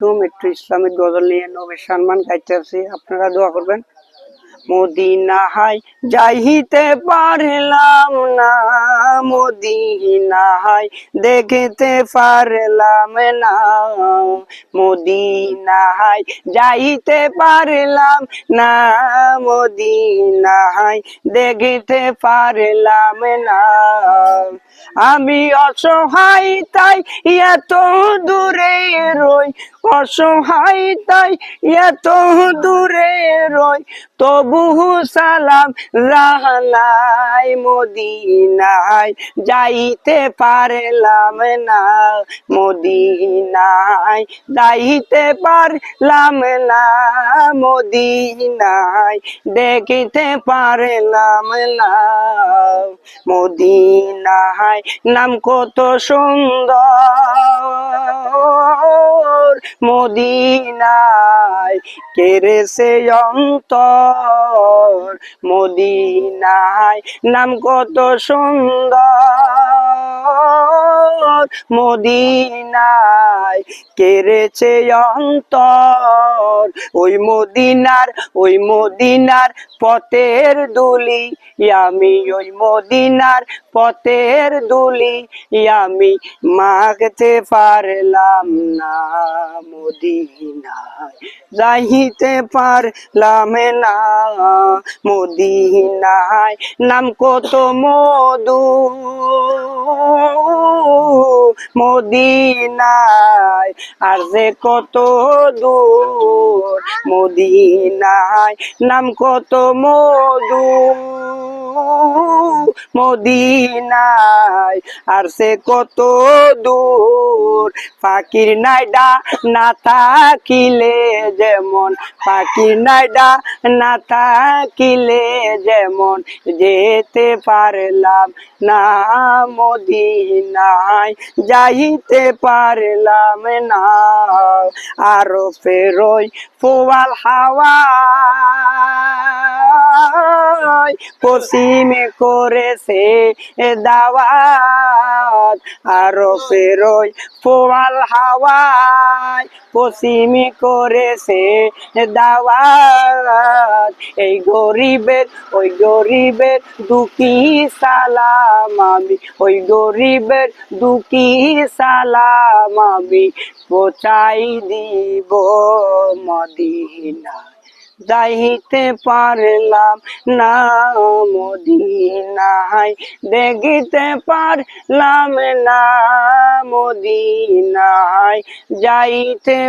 একটু ইসলামিক গজল নিয়ে নবীর সম্মান গাইতেছি, আপনারা দোয়া করবেন। মদিনায় যাইতে পারলাম না, মদিনায় দেখতে পারলাম না, মদিনায় যাইতে পারলাম না, মদিনায় দেখতে পারলাম না। আমি অসহায় তাই এত দূরে রই, অসহায় তাই এত দূরে রই, তবু সালাম রাহলাই মদিনায় যাইতে পারলাম না, মদিনায় যাইতে পারলাম না, মদিনায় দেখিতে পারলাম না। মদিনায় নাম কত সুন্দর, মদিনায় কেড়েছে অন্তর, মদিনায় নাম কত সুন্দর, মদিনায় কেড়েছে অন্তর। ওই মদিনার পথের দুলি আমি, ওই মদিনার পথের দুলি আমি মাগতে পারলাম না, মদিনায় যাইতে পারলাম না, মদিনায় নাম কত মধু, মদিনায় আর যে কত দূর, মদিনায় নাম কত মধু, মদিনায় আর সে কত দূর। পাখির নাইডা না থাকিলে যেমন, পাখির নাইডা না থাকিলে যেমন যেতে পারলাম না, মদিনায় যাইতে পারলাম না। আরো ফেরোই পোয়াল হাওয়া পশ্চিমে করেছে দাওয়াত, আরো ফেরোই পোয়াল হাওয়ায় পশ্চিমে করেছে দাওয়াত। এই গরিবের দুঃখী সালাম আমি, ওই গরিবের দুঃখী সালাম আমি পৌঁছাই দিব মদিনা যাইতে পারলাম না, মদিনায় দেখিতে পারলাম না, মদিনায় যাইতে